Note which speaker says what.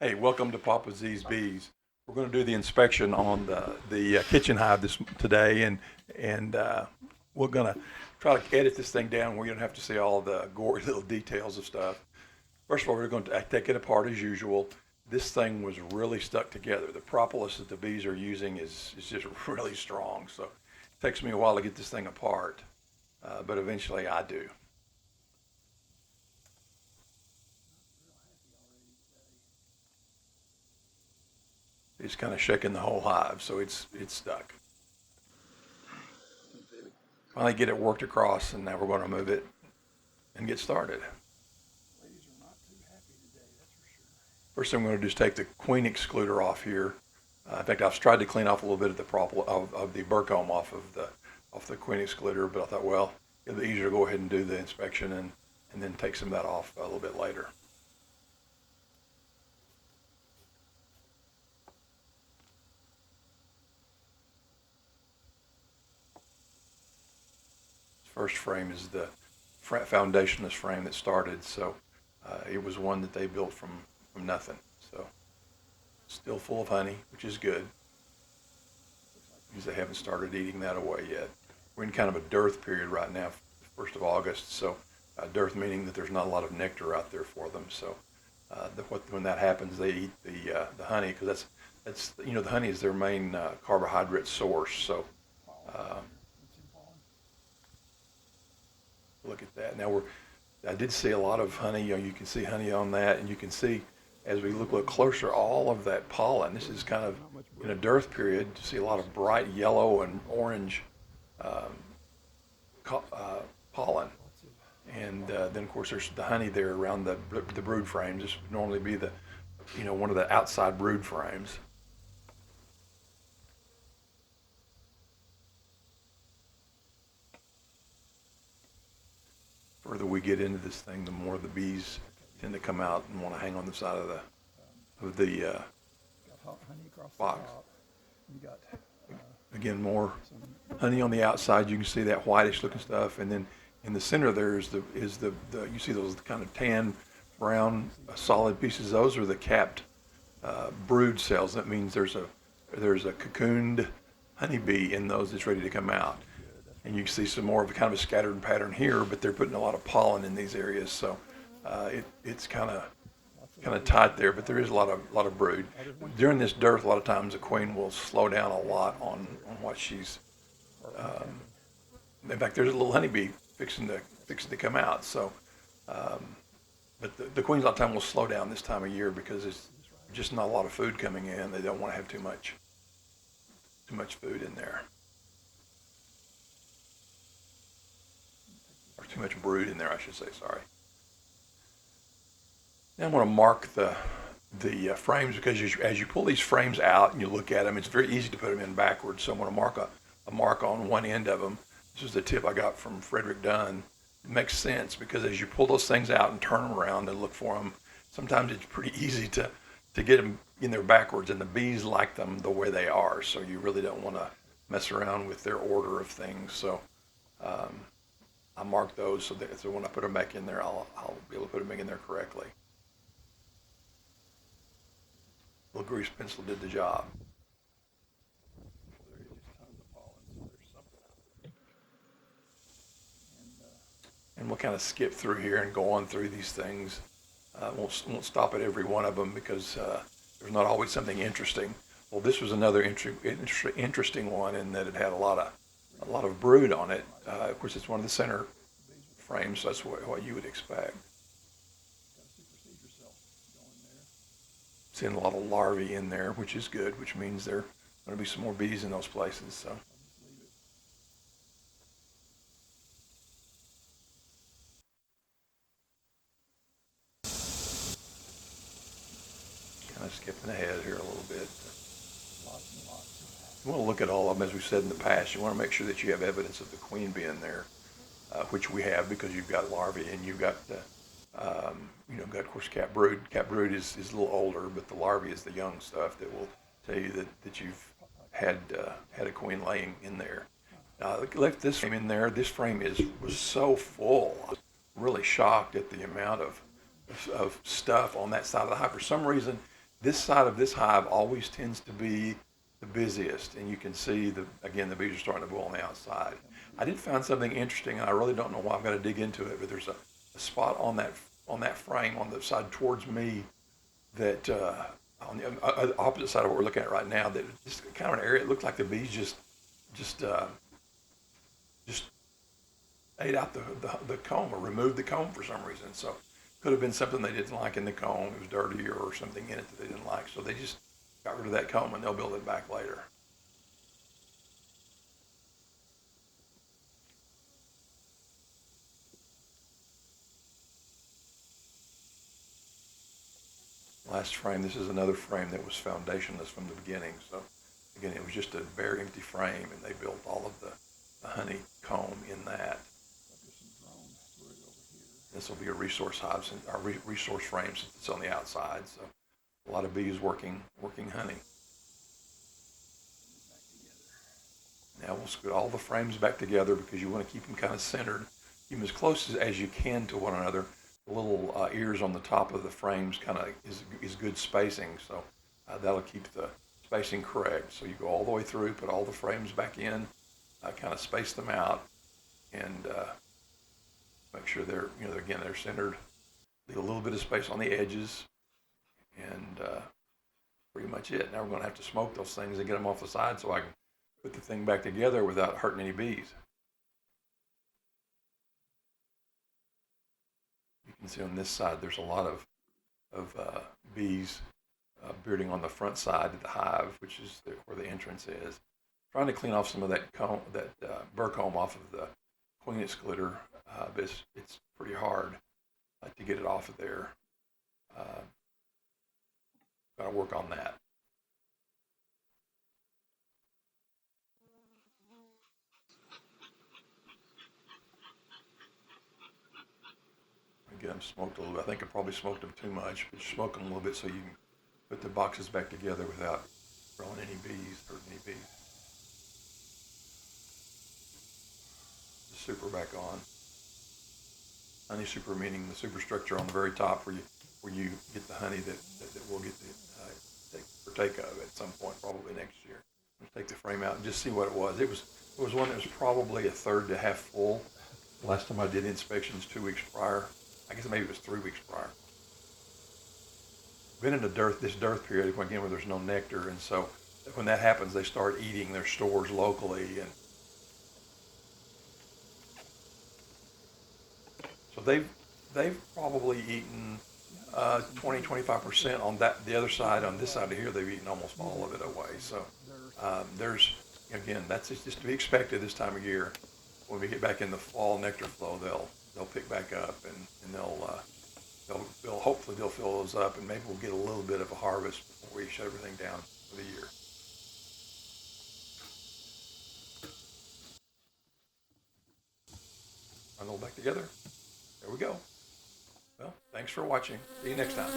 Speaker 1: Hey, welcome to Papa Z's Bees. We're going to do the inspection on the kitchen hive today, and we're going to try to edit this thing down where you don't have to see all the gory little details of stuff. First of all, we're going to take it apart as usual. This thing was really stuck together. The propolis that the bees are using is just really strong, so it takes me a while to get this thing apart, but eventually I do. It's kind of shaking the whole hive, so it's stuck. Finally get it worked across, and now we're going to move it and get started. First thing I'm going to do is take the queen excluder off here. In fact, I've tried to clean off a little bit of the burr comb off the queen excluder, but I thought, well, it'll be easier to go ahead and do the inspection and then take some of that off a little bit later. First frame is the foundationless frame that started, so it was one that they built from nothing. So still full of honey, which is good because they haven't started eating that away yet. We're in kind of a dearth period right now, 1st of August. So dearth meaning that there's not a lot of nectar out there for them. So when that happens, they eat the honey because that's the honey is their main carbohydrate source. So uh, look at that. I did see a lot of honey. You can see honey on that, and you can see as we look closer, all of that pollen. This is kind of in a dearth period to see a lot of bright yellow and orange um, pollen. And then, of course, there's the honey there around the brood frames. This would normally be one of the outside brood frames. Further we get into this thing, the more the bees tend to come out and want to hang on the side of the box. Again, more honey on the outside. You can see that whitish looking stuff, and then in the center there is the you see those kind of tan brown solid pieces. Those are the capped brood cells. That means there's a cocooned honeybee in those that's ready to come out. And you can see some more of a kind of a scattered pattern here, but they're putting a lot of pollen in these areas, so it's kind of tight there. But there is a lot of brood during this dearth. A lot of times the queen will slow down a lot on what she's. Um, in fact, there's a little honeybee fixing to come out. So, but the queens a lot of time will slow down this time of year because there's just not a lot of food coming in. They don't want to have too much food in there. Or too much brood in there, I should say. Sorry. Now I'm going to mark the frames because as you pull these frames out and you look at them, it's very easy to put them in backwards. So I'm going to mark a mark on one end of them. This is the tip I got from Frederick Dunn. It makes sense because as you pull those things out and turn them around and look for them, sometimes it's pretty easy to get them in there backwards, and the bees like them the way they are. So you really don't want to mess around with their order of things. So um, I mark those so when I put them back in there, I'll be able to put them in there correctly. A little grease pencil did the job. And we'll kind of skip through here and go on through these things. Won't stop at every one of them because there's not always something interesting. Well, this was another interesting one in that it had a lot of brood on it. Of course, it's one of the center frames, so that's what you would expect. Seeing a lot of larvae in there, which is good, which means there are going to be some more bees in those places. So kind of skipping ahead here a little bit. You want to look at all of them as we've said in the past. You want to make sure that you have evidence of the queen being there, which we have because you've got larvae and you've got got of course cap brood. Cap brood is a little older, but the larvae is the young stuff that will tell you that you've had a queen laying in there. Left this frame in there. This frame was so full. I was really shocked at the amount of stuff on that side of the hive. For some reason, This side of this hive always tends to be the busiest, and you can see again the bees are starting to go on the outside. I did find something interesting, and I really don't know why. I've got to dig into it, but there's a spot on that frame on the side towards me that on the opposite side of what we're looking at right now, that just kind of an area. It looked like the bees just just ate out the comb or removed the comb for some reason. So could have been something they didn't like in the comb. It was dirty or something in it that they didn't like. So they just got rid of that comb and they'll build it back later. Last frame, this is another frame that was foundationless from the beginning. So again, it was just a bare empty frame and they built all of the honeycomb in that. This will be a resource hive, our resource frame since it's on the outside. So a lot of bees working honey. Now we'll scoot all the frames back together because you want to keep them kind of centered, keep them as close as you can to one another. The little ears on the top of the frames kind of is good spacing, so that'll keep the spacing correct. So you go all the way through, put all the frames back in, kind of space them out, and make sure they're, again, they're centered. Leave a little bit of space on the edges, and pretty much it. Now we're going to have to smoke those things and get them off the side so I can put the thing back together without hurting any bees. You can see on this side there's a lot of bees bearding on the front side of the hive, which is where the entrance is. Trying to clean off some of that burr comb off of the queen excluder, but it's pretty hard to get it off of there. Got to work on that. Again, smoked a little bit. I think I probably smoked them too much, but smoke them a little bit so you can put the boxes back together without throwing any bees, hurting any bees. The super back on. Honey super meaning the superstructure on the very top where you get the honey that we'll get to partake of at some point, probably next year. Let's take the frame out and just see what it was. It was one that was probably a third to half full. Last time I did inspections 2 weeks prior. I guess maybe it was 3 weeks prior. Been in this dearth period again where there's no nectar, and so when that happens, they start eating their stores locally, and so they've probably eaten 20-25% on the other side. On this side of here, they've eaten almost all of it away. So there's, again, that's just to be expected this time of year. When we get back in the fall nectar flow, they'll pick back up and they'll hopefully they'll fill those up, and maybe we'll get a little bit of a harvest before we shut everything down for the year. Run them back together. There we go. Well, thanks for watching. See you next time.